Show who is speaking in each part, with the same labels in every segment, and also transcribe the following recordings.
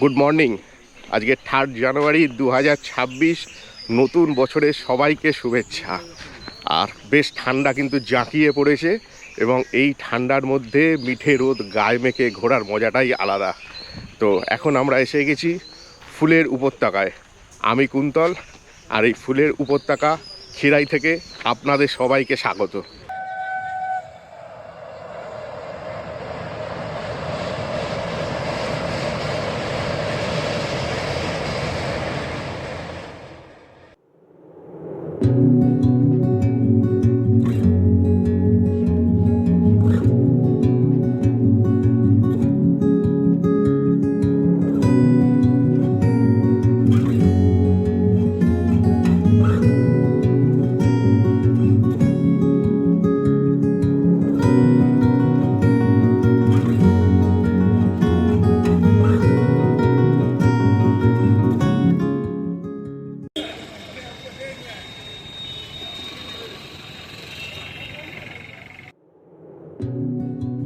Speaker 1: Good morning. আজকে 3 জানুয়ারি 2026, নতুন বছরের সবাইকে শুভেচ্ছা। আর বেশ ঠান্ডা কিন্তু জাঁকিয়ে পড়েছে এবং এই ঠান্ডার মধ্যে মিঠে রোদ গায়ে মেখে ঘোরার মজাটাই আলাদা। তো এখন আমরা এসে গেছি ফুলের উপত্যকায়। আমি কুন্তল, আর এই ফুলের উপত্যকা খিরাই থেকে আপনাদের সবাইকে স্বাগত।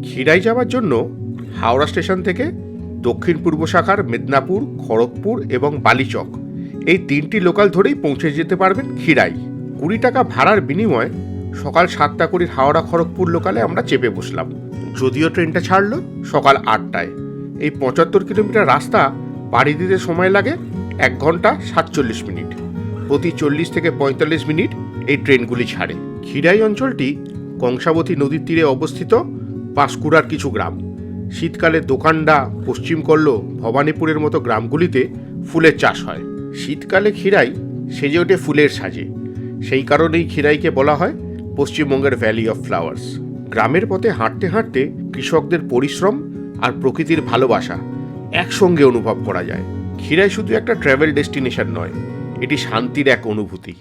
Speaker 1: খিরাই যাওয়ার জন্য হাওড়া স্টেশন থেকে দক্ষিণ পূর্ব শাখার মেদিনীপুর, খড়গপুর এবং বালিচক এই 3টি লোকাল ধরেই পৌঁছে যেতে পারবেন খিরাই। 20 টাকা ভাড়ার বিনিময়ে সকাল 7টা করে হাওড়া খড়গপুর লোকালে আমরা চেপে বসলাম। যদিও ট্রেনটা ছাড়লো সকাল 8টায়। এই 75 কিলোমিটার রাস্তা পাড়ি দিতে সময় লাগে 1 ঘন্টা 47 মিনিট। প্রতি 40 থেকে 45 মিনিট এই ট্রেনগুলি ছাড়ে। খিরাই অঞ্চলটি কংসাবতী নদীর তীরে অবস্থিত পাঁশকুড়ার কিছু গ্রাম। শীতকালে দোকানডা, পশ্চিম কল্ল, ভবানীপুরের মতো গ্রামগুলিতে ফুলের চাষ হয়। শীতকালে খিরাই সেজে ওঠে ফুলের সাজে। সেই কারণেই খিরাইকে বলা হয় পশ্চিমবঙ্গের ভ্যালি অফ ফ্লাওয়ার্স। গ্রামের পথে হাঁটতে হাঁটতে কৃষকদের পরিশ্রম আর প্রকৃতির ভালোবাসা একসঙ্গে অনুভব করা যায়। খিরাই শুধু একটা ট্রাভেল ডেস্টিনেশন নয়, এটি শান্তির এক অনুভূতি।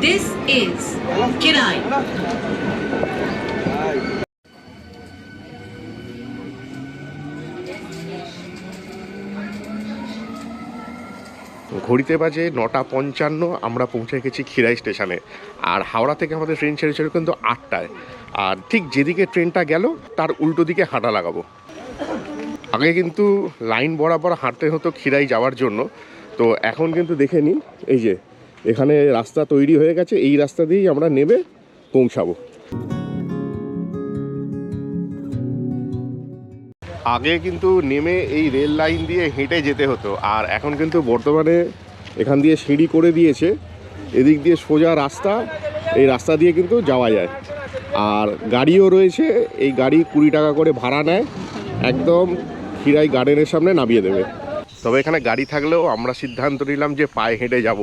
Speaker 2: This is Kirai.
Speaker 1: ঘড়িতে বাজে 9:55, আমরা পৌঁছে গেছি খিরাই স্টেশনে। আর হাওড়া থেকে আমাদের ট্রেন ছেড়েছিল কিন্তু 8টায়। আর ঠিক যেদিকে ট্রেনটা গেল তার উল্টো দিকে হাঁটা লাগাবো। আগে কিন্তু লাইন বরাবর হাঁটতে হতো খিরাই যাওয়ার জন্য, তো এখন কিন্তু দেখে নিন, এই যে এখানে রাস্তা তৈরি হয়ে গেছে, এই রাস্তা দিয়েই আমরা নেমে পৌঁছাবো। আগে কিন্তু নেমে এই রেল লাইন দিয়ে হেঁটে যেতে হতো, আর এখন কিন্তু বর্তমানে এখান দিয়ে সিঁড়ি করে দিয়েছে। এদিক দিয়ে সোজা রাস্তা, এই রাস্তা দিয়ে কিন্তু যাওয়া যায়। আর গাড়িও রয়েছে, এই গাড়ি 20 টাকা করে ভাড়া নেয়, একদম খিরাই গার্ডেনের সামনে নামিয়ে দেবে। তবে এখানে গাড়ি থাকলেও আমরা সিদ্ধান্ত নিলাম যে পায়ে হেঁটে যাব,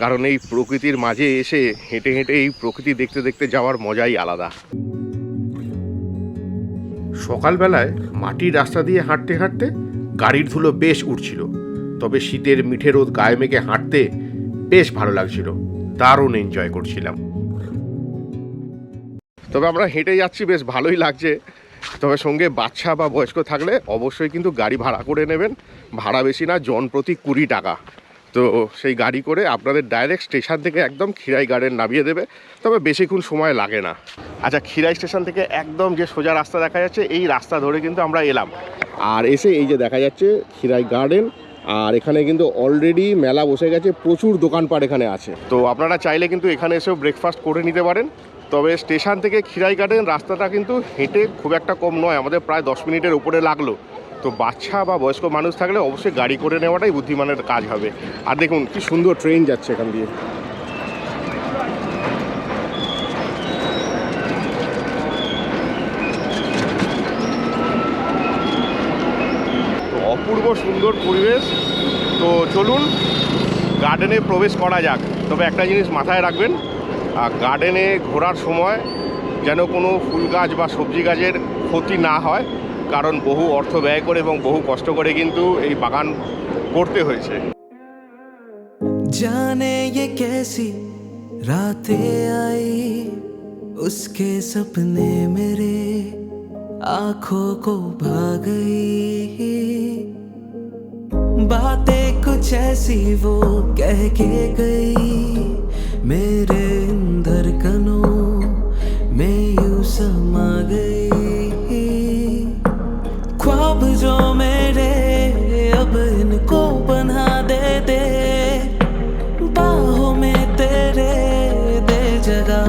Speaker 1: কারণ এই প্রকৃতির মাঝে এসে হেঁটে হেঁটে এই প্রকৃতি দেখতে দেখতে যাওয়ার মজাই আলাদা। সকালবেলায় মাটির রাস্তা দিয়ে হাঁটতে হাঁটতে গাড়ির ধুলো বেশ উঠছিল, তবে শীতের মিঠে রোদ গায়ে মেখে হাঁটতে বেশ ভালো লাগছিল, দারুণ এনজয় করছিলাম। তবে আমরা হেঁটে যাচ্ছি, বেশ ভালোই লাগছে। তবে সঙ্গে বাচ্চা বা বয়স্ক থাকলে অবশ্যই কিন্তু গাড়ি ভাড়া করে নেবেন। ভাড়া বেশি না, জন প্রতি 20 টাকা। তো সেই গাড়ি করে আপনাদের ডাইরেক্ট স্টেশন থেকে একদম খিরাই গার্ডেন নামিয়ে দেবে, তবে বেশিক্ষণ সময় লাগে না। আচ্ছা, খিরাই স্টেশন থেকে একদম যে সোজা রাস্তা দেখা যাচ্ছে, এই রাস্তা ধরে কিন্তু আমরা এলাম। আর এসে এই যে দেখা যাচ্ছে খিরাই গার্ডেন, আর এখানে কিন্তু অলরেডি মেলা বসে গেছে, প্রচুর দোকানপাট এখানে আছে। তো আপনারা চাইলে কিন্তু এখানে এসেও ব্রেকফাস্ট করে নিতে পারেন। তবে স্টেশন থেকে খিরাই গার্ডেন রাস্তাটা কিন্তু হেঁটে খুব একটা কম নয়, আমাদের প্রায় 10 মিনিটের উপরে লাগলো। তো বাচ্চা বা বয়স্ক মানুষ থাকলে অবশ্যই গাড়ি করে নেওয়াটাই বুদ্ধিমানের কাজ হবে। আর দেখুন কি সুন্দর ট্রেন যাচ্ছে এখান দিয়ে। অপূর্ব সুন্দর পরিবেশ। তো চলুন গার্ডেনে প্রবেশ করা যাক। তবে একটা জিনিস মাথায় রাখবেন, গার্ডেনে ঘোরার সময় যেন কোনো ফুল গাছ বা সবজি গাছের ক্ষতি না হয়, কারণ বহু অর্থ ব্যয় করে এবং বহু কষ্ট করে কিন্তু এই বাগান করতে হয়েছে।
Speaker 3: जाने ये कैसी रातें आई, उसके सपने मेरे आंखों को भा गई। बातें कुछ ऐसी वो कह के गई, मेरे इन धड़कनों में यूं समा गई। ख्वाब जो मेरे अब इनको बना दे बाहों में तेरे दे जगह।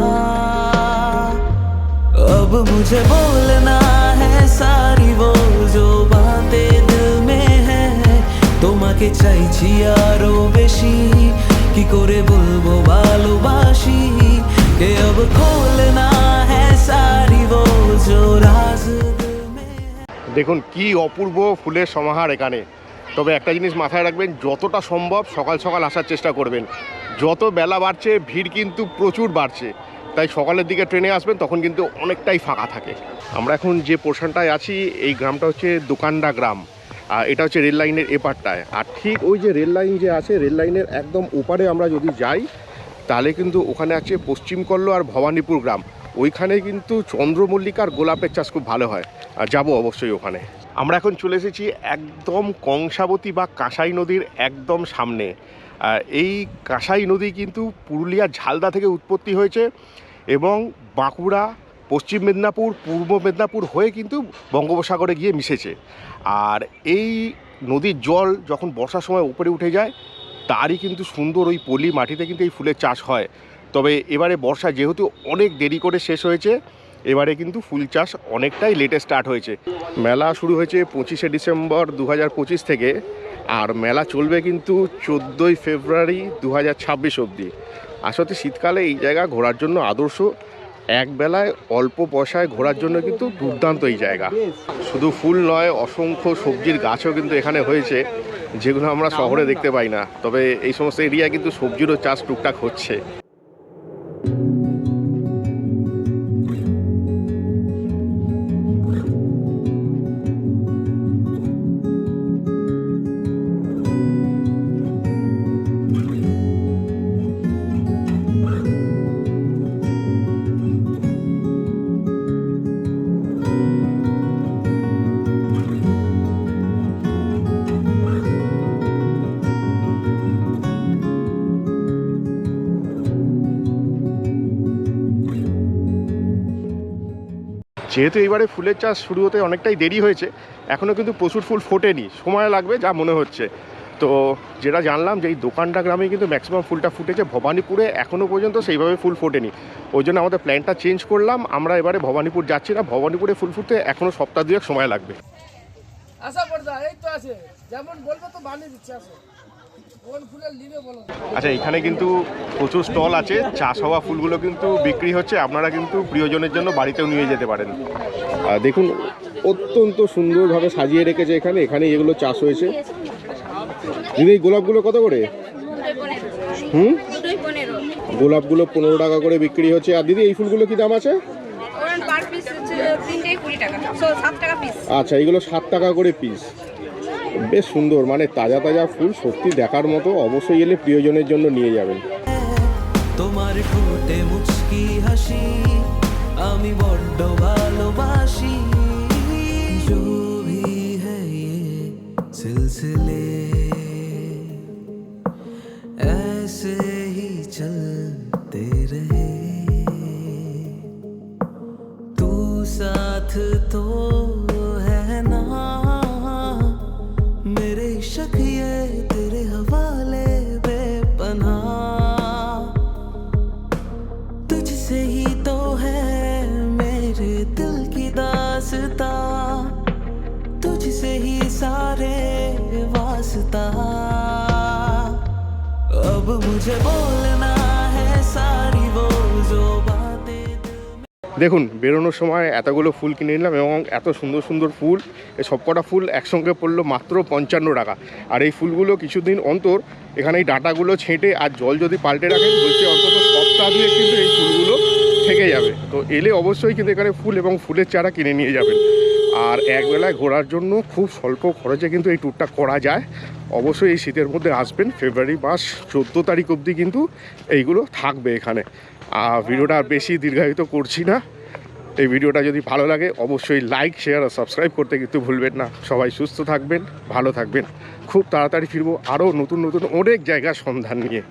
Speaker 3: अब मुझे बोलना है सारी वो जो बातें दिल में है। তোমাকে চাইছি আরো বেশি কি করে বলবো ভালোবাসি কে अब खोलना है सारी वो जो राज दिल में।
Speaker 1: দেখুন কি অপূর্ব ফুলের সমাহার এখানে। তবে একটা জিনিস মাথায় রাখবেন, যতটা সম্ভব সকাল সকাল আসার চেষ্টা করবেন। যত বেলা বাড়ছে ভিড় কিন্তু প্রচুর বাড়ছে, তাই সকালের দিকে ট্রেনে আসবেন, তখন কিন্তু অনেকটাই ফাঁকা থাকে। আমরা এখন যে পোর্শনটায় আছি এই গ্রামটা হচ্ছে দোকান্ডা গ্রাম। আর এটা হচ্ছে রেল লাইনের এপারটায়। আর ঠিক ওই যে রেল লাইন যে আছে, রেল লাইনের একদম ওপারে আমরা যদি যাই তাহলে কিন্তু ওখানে আছে পশ্চিমকল্লো আর ভবানীপুর গ্রাম। ওইখানে কিন্তু চন্দ্রমল্লিকার গোলাপের চাষ খুব ভালো হয়, আর যাবো অবশ্যই ওখানে। আমরা এখন চলে এসেছি একদম কংসাবতী বা কাঁসাই নদীর একদম সামনে। এই কাঁসাই নদী কিন্তু পুরুলিয়ার ঝালদা থেকে উৎপত্তি হয়েছে এবং বাঁকুড়া, পশ্চিম মেদিনীপুর, পূর্ব মেদিনীপুর হয়ে কিন্তু বঙ্গোপসাগরে গিয়ে মিশেছে। আর এই নদীর জল যখন বর্ষার সময় উপরে উঠে যায়, তারই কিন্তু সুন্দর ওই পলি মাটিতে কিন্তু এই ফুলের চাষ হয়। তবে এবারে বর্ষা যেহেতু অনেক দেরি করে শেষ হয়েছে, এবারে কিন্তু ফুল চাষ অনেকটাই লেটে স্টার্ট হয়েছে। মেলা শুরু হয়েছে 25শে ডিসেম্বর 2025 থেকে, আর মেলা চলবে কিন্তু 14ই ফেব্রুয়ারি 2026 অবধি। আসলে শীতকালে এই জায়গা ঘোরার জন্য আদর্শ। এক বেলায় অল্প পয়সায় ঘোরার জন্য কিন্তু দুর্দান্ত এই জায়গা। শুধু ফুল নয়, অসংখ্য সবজির গাছও কিন্তু এখানে হয়েছে, যেগুলো আমরা শহরে দেখতে পাই না। তবে এই সমস্ত এরিয়ায় কিন্তু সবজিরও চাষ টুকটাক হচ্ছে। যেহেতু এইবারে ফুলের চাষ শুরু হতে অনেকটাই দেরি হয়েছে, এখনও কিন্তু প্রচুর ফুল ফোটেনি, সময় লাগবে যা মনে হচ্ছে। তো যেটা জানলাম যে এই দোকানটা গ্রামে কিন্তু ম্যাক্সিমাম ফুলটা ফুটেছে, ভবানীপুরে এখনও পর্যন্ত সেইভাবে ফুল ফোটেনি। ওই জন্য আমাদের প্ল্যানটা চেঞ্জ করলাম, আমরা এবারে ভবানীপুর যাচ্ছি না। ভবানীপুরে ফুল ফুটতে এখনও সপ্তাহ দুয়েক সময় লাগবে। আচ্ছা, এখানে কিন্তু প্রচুর স্টল আছে, চাষ হওয়া ফুলগুলো কিন্তু বিক্রি হচ্ছে। আপনারা কিন্তু প্রিয়জনের জন্য বাড়িতেও নিয়ে যেতে পারেন। দেখুন অত্যন্ত সুন্দরভাবে সাজিয়ে রেখেছে এখানে। এখানে এগুলো চাষ হয়েছে। দিদি, এই গোলাপগুলো কত করে? গোলাপগুলো 15 টাকা করে বিক্রি হচ্ছে। আর দিদি, এই ফুলগুলো কি দাম আছে? আচ্ছা, এইগুলো 7 টাকা করে পিস। বেশ সুন্দর, মানে তাজা তাজা ফুল, সত্যি দেখার মতো। অবশ্যই এলে প্রিয়জনের জন্য নিয়ে যাবেন।
Speaker 3: তোমার ঠোঁটে মুচকি হাসি আমি বড্ড ভালোবাসি। जो भी है ये सिलसिले ऐसे ही चलते रहे, तू साथ तो है ना मेरे शक ये तेरे हवाले बेपनाह, तुझसे ही तो है मेरे दिल की दास्तां, तुझसे ही सारे वास्ता, अब मुझे बोलना है सारी वो जो बातें।
Speaker 1: দেখুন, বেরোনোর সময় এতগুলো ফুল কিনে নিলাম এবং এত সুন্দর সুন্দর ফুল। এই সবকটা ফুল একসঙ্গে পড়লো মাত্র 55 টাকা। আর এই ফুলগুলো কিছুদিন অন্তর এখানে এই ডাঁটাগুলো ছেঁটে আর জল যদি পাল্টে রাখেন, বলছে অন্তত সপ্তাহ দিয়ে কিন্তু এই ফুলগুলো থেকে যাবে। তো এলে অবশ্যই কিন্তু এখানে ফুল এবং ফুলের চারা কিনে নিয়ে যাবেন। আর একবেলায় ঘোরার জন্য খুব স্বল্প খরচে কিন্তু এই ট্যুরটা করা যায়। অবশ্যই এই শীতের মধ্যে আসবেন। ফেব্রুয়ারি মাস 14 তারিখ অবধি কিন্তু এইগুলো থাকবে এখানে। ভিডিওটা আর বেশি দীর্ঘায়িত করছি না। এই ভিডিওটা যদি ভালো লাগে অবশ্যই লাইক, শেয়ার আর সাবস্ক্রাইব করতে কিন্তু ভুলবেন না। সবাই সুস্থ থাকবেন, ভালো থাকবেন। খুব তাড়াতাড়ি ফিরবো আরও নতুন নতুন অনেক জায়গার সন্ধান নিয়ে।